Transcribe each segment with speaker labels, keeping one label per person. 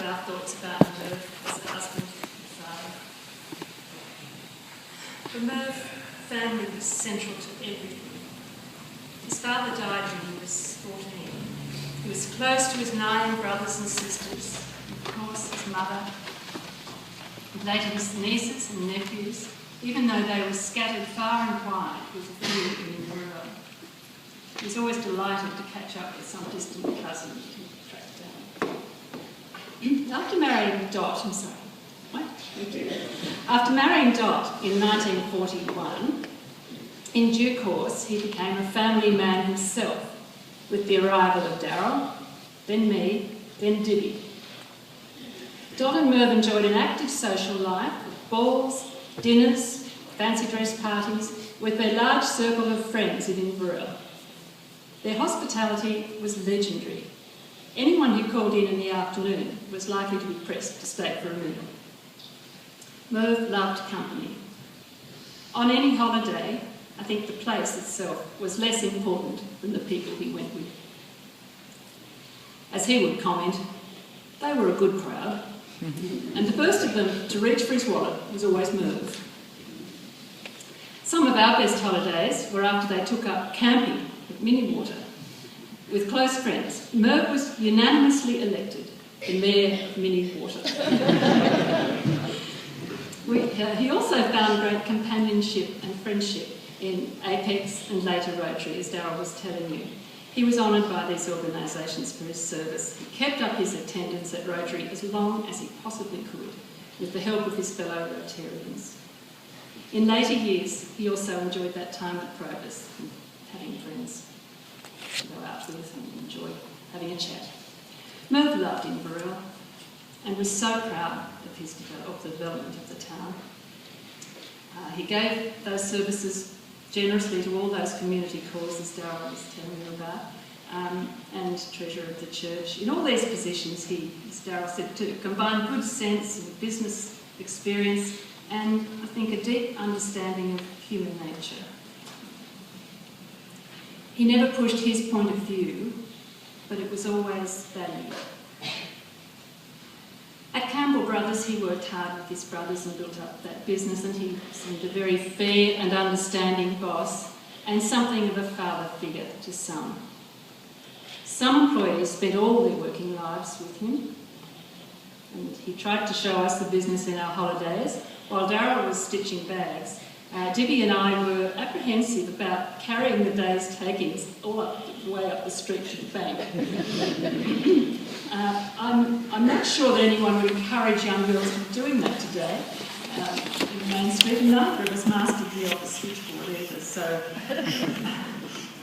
Speaker 1: our thoughts about Merv as a husband and father. For Merv, family was central to everything. His father died when he was 14. He was close to his 9 brothers and sisters, and of course his mother, and later his nieces and nephews, even though they were scattered far and wide with a few in Inverell. He was always delighted to catch up with some distant cousin that he tracked down. After marrying Dot in 1941, in due course he became a family man himself, with the arrival of Darryl, then me, then Dibby. Dot and Merv enjoyed an active social life with balls, dinners, fancy dress parties, with their large circle of friends in Inverell. Their hospitality was legendary. Anyone who called in the afternoon was likely to be pressed to stay for a meal. Merv loved company. On any holiday, I think the place itself was less important than the people he went with. As he would comment, they were a good crowd, and the first of them to reach for his wallet was always Merv. Some of our best holidays were after they took up camping at Miniwater. With close friends, Merv was unanimously elected the mayor of Miniwater. He also found great companionship and friendship in Apex and later Rotary, as Darryl was telling you. He was honoured by these organisations for his service. He kept up his attendance at Rotary as long as he possibly could, with the help of his fellow Rotarians. In later years, he also enjoyed that time at Probus, and having friends to go out with and enjoy having a chat. Merv loved Inverell and was so proud of the development of the town. He gave those services generously to all those community causes Darryl was telling you about, and treasurer of the church. In all these positions, he, as Darryl said too, combined good sense and business experience and, I think, a deep understanding of human nature. He never pushed his point of view, but it was always valued. At Campbell Brothers, he worked hard with his brothers and built up that business, and he seemed a very fair and understanding boss and something of a father figure to some. Some employees spent all their working lives with him, and he tried to show us the business in our holidays. While Darryl was stitching bags, Dibby and I were apprehensive about carrying the day's takings all the way up the street to the bank. I'm not sure that anyone would encourage young girls from doing that today in Main Street, and neither of us mastered the old switchboard either, so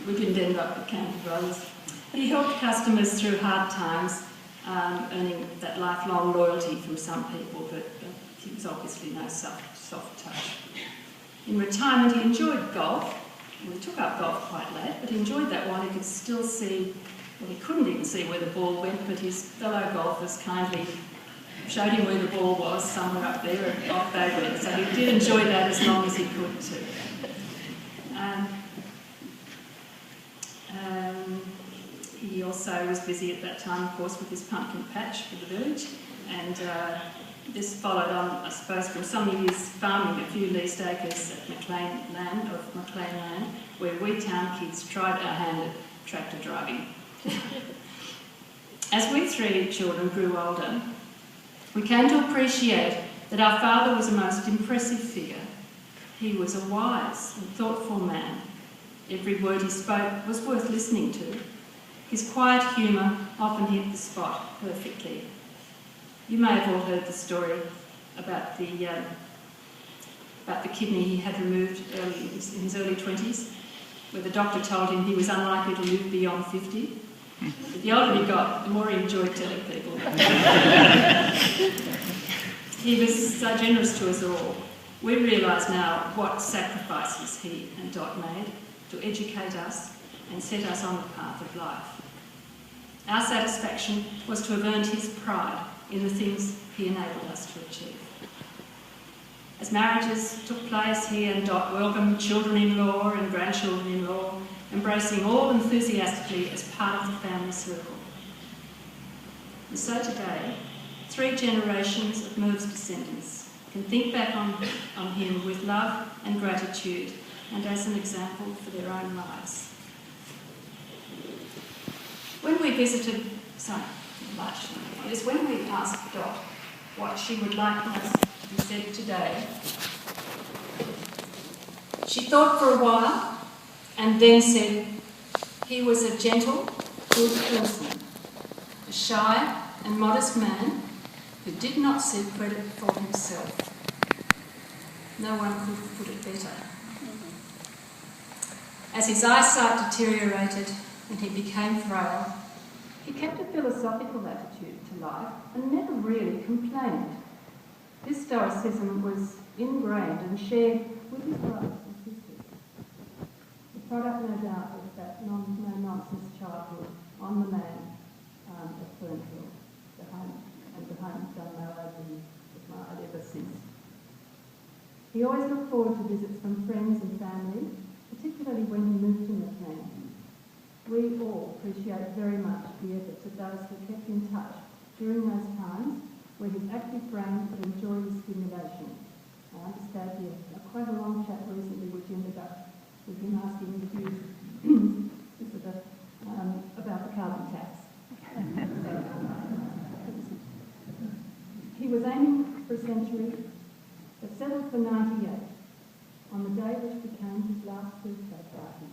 Speaker 1: we didn't end up at Campbell Brothers. He helped customers through hard times, earning that lifelong loyalty from some people, but he was obviously no soft touch. In retirement, he enjoyed golf. Well, he took up golf quite late, but he enjoyed that while he could still see, well, he couldn't even see where the ball went, but his fellow golfers kindly showed him where the ball was, somewhere up there, and off they went. So he did enjoy that as long as he could too. He also was busy at that time, of course, with his pumpkin patch for the village, and this followed on, I suppose, from some years farming a few leased acres at McLean Land, where we town kids tried our hand at tractor driving. As we 3 children grew older, we came to appreciate that our father was a most impressive figure. He was a wise and thoughtful man. Every word he spoke was worth listening to. His quiet humour often hit the spot perfectly. You may have all heard the story about the kidney he had removed in his early 20s, where the doctor told him he was unlikely to live beyond 50. But the older he got, the more he enjoyed telling people. He was so generous to us all. We realise now what sacrifices he and Dot made to educate us and set us on the path of life. Our satisfaction was to have earned his pride in the things he enabled us to achieve. As marriages took place, he and Dot welcomed children-in-law and grandchildren-in-law, embracing all enthusiastically as part of the family circle. And so today, 3 generations of Merv's descendants can think back on him with love and gratitude and as an example for their own lives. When we visited, when we asked Dot what she would like us to be said today, she thought for a while and then said, "He was a gentle, good person, a shy and modest man who did not seek credit for himself." No one could put it better. As his eyesight deteriorated and he became frail, he kept a philosophical attitude to life and never really complained. This stoicism was ingrained and shared with his brothers and sisters. The product, no doubt, of that no-nonsense childhood on the land at Fernhill, the home done well over ever since. He always looked forward to visits from friends and family, particularly when he moved to McLean. We all appreciate very much the efforts of those who kept in touch during those times where his active brain could enjoy his stimulation. I understand he had quite a long chat recently which ended up with him asking the views about the carbon tax. He was aiming for a century, but settled for 98, on the day which became his last birthday party.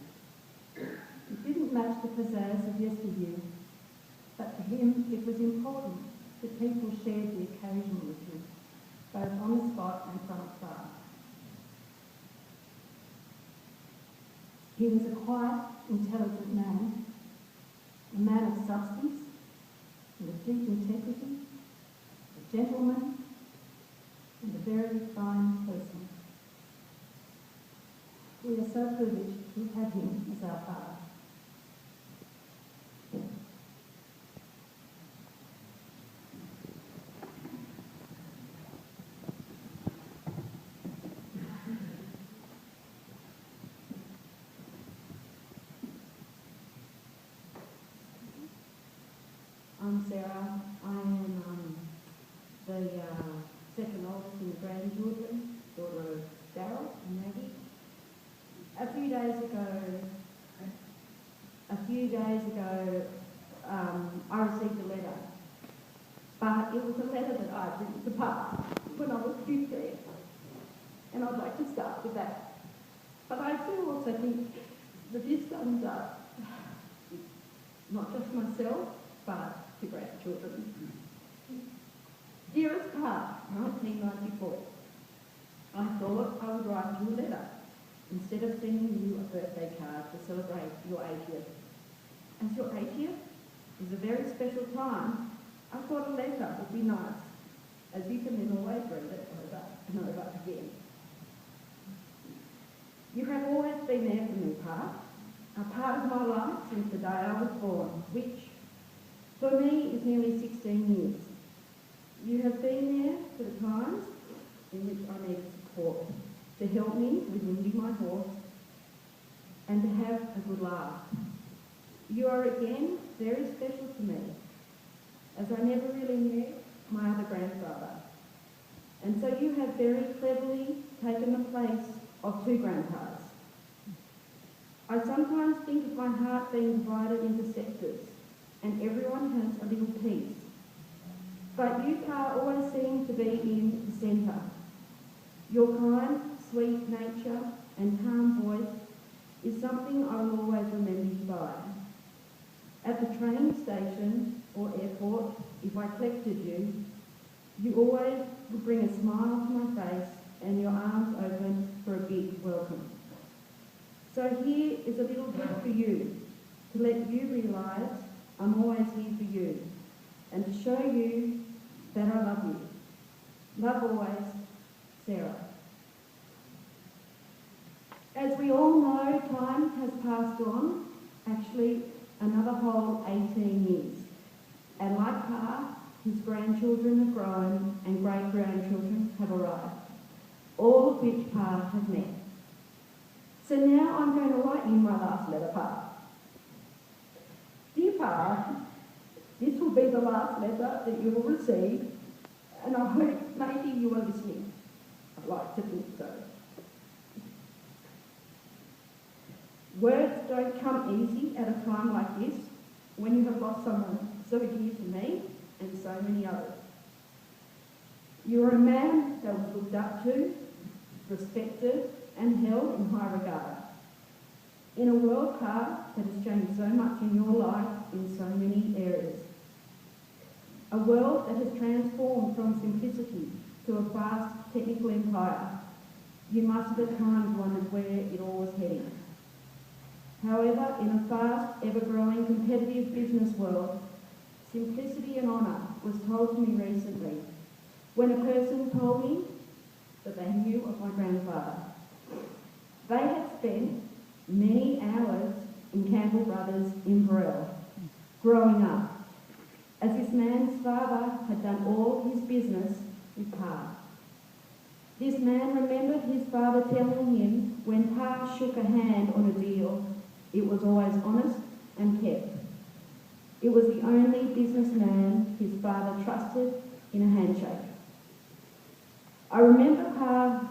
Speaker 1: It didn't match the pizzazz of yesteryear, but to him it was important that people shared the occasion with him, both on the spot and from afar. He was a quiet, intelligent man, a man of substance and of deep integrity, a gentleman and a very fine person. We are so privileged to have him as our father.
Speaker 2: I'm Sarah. I am the second oldest in the grandchildren, daughter of Barrett and Maggie. A few days ago, I received a letter, but it was a letter that I'd written to Pa when I was 15, and I'd like to start with that. But I do also think that this sums up not just myself, but the grandchildren. Dearest Pa, 1994. I thought I would write you a letter instead of sending you a birthday card to celebrate your 80th. As your 80th is a very special time, I thought a letter would be nice, as you can then always read it over and over again. You have always been there for me, Pa, a part of my life since the day I was born, which for me is nearly 16 years. You have been there for the times in which I needed support, to help me with winding my horse, and to have a good laugh. You are again very special to me, as I never really knew my other grandfather. And so you have very cleverly taken the place of 2 grandpas. I sometimes think of my heart being divided into sectors, and everyone has a little piece. But you, Pa, always seem to be in the centre. Your kind, sweet nature and calm voice is something I will always remember you by. At the train station or airport, if I collected you, you always would bring a smile to my face and your arms open for a big welcome. So here is a little gift for you, to let you realise I'm always here for you, and to show you that I love you. Love always, Sarah. As we all know, time has passed on, actually another whole 18 years. And like Pa, his grandchildren have grown and great-grandchildren have arrived, all of which Pa has met. So now I'm going to write you my last letter, Pa. Dear Pa, this will be the last letter that you will receive and I hope maybe you are listening. I'd like to think so. Words don't come easy at a time like this, when you have lost someone so dear to me and so many others. You are a man that was looked up to, respected and held in high regard. In a world, Pa, that has changed so much in your life in so many areas. A world that has transformed from simplicity to a vast technical empire. You must have at times wondered where it all was heading. However, in a fast, ever-growing, competitive business world, simplicity and honour was told to me recently when a person told me that they knew of my grandfather. They had spent many hours in Campbell Brothers Inverell, growing up, as this man's father had done all his business with Pa. This man remembered his father telling him when Pa shook a hand on a deal, it was always honest and kept. It was the only businessman his father trusted in a handshake. I remember Pa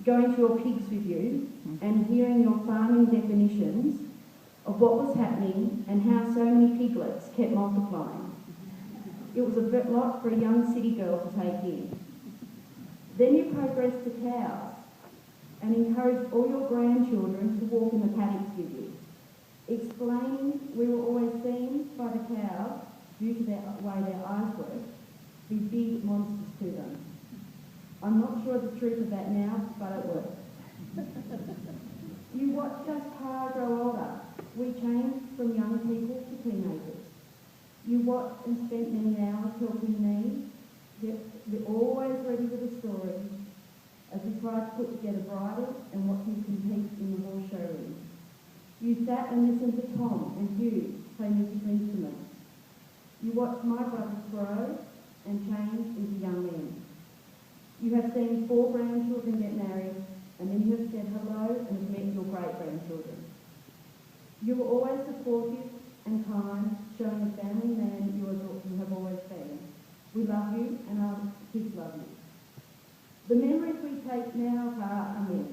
Speaker 2: going to your pigs with you and hearing your farming definitions of what was happening and how so many piglets kept multiplying. It was a lot for a young city girl to take in. Then you progressed to cows and encouraged all your grandchildren to walk in the paddocks with you, explaining we were always seen by the cows, due to the way their eyes work, be big monsters to them. I'm not sure the truth of that now, but it worked. You watched us Pa grow older. We changed from young people to teenagers. You watched and spent many hours helping me. You're always ready with a story as we tried to put together bridles and watch you compete in the horse showroom. You sat and listened to Tom and Hugh play musical instruments. You watched my brothers grow and change into young men. You have seen 4 grandchildren get married, and then you have said hello and have met your great-grandchildren. You were always supportive and kind, showing the family man you have always been. We love you, and our kids love you. The memories we take now are many,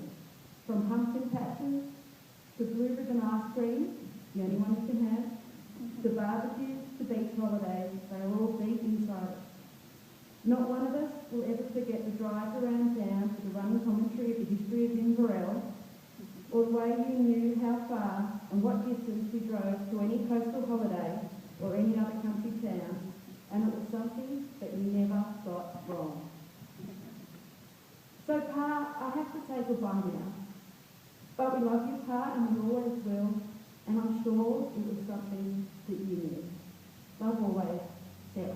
Speaker 2: from pumpkin patches to blue ribbon ice cream, the only one you can have, to barbecues, to beach holidays. They are all deep inside us. Not one of us will ever forget the drive around town for the running commentary of the history of Inverell, or the way you knew how far and what distance we drove to any coastal holiday or any other country town, and it was something that you never got wrong. So, Pa, I have to say goodbye now. But we love you, Pa, and we always will, and I'm sure it was something that you knew. Love always, Stella.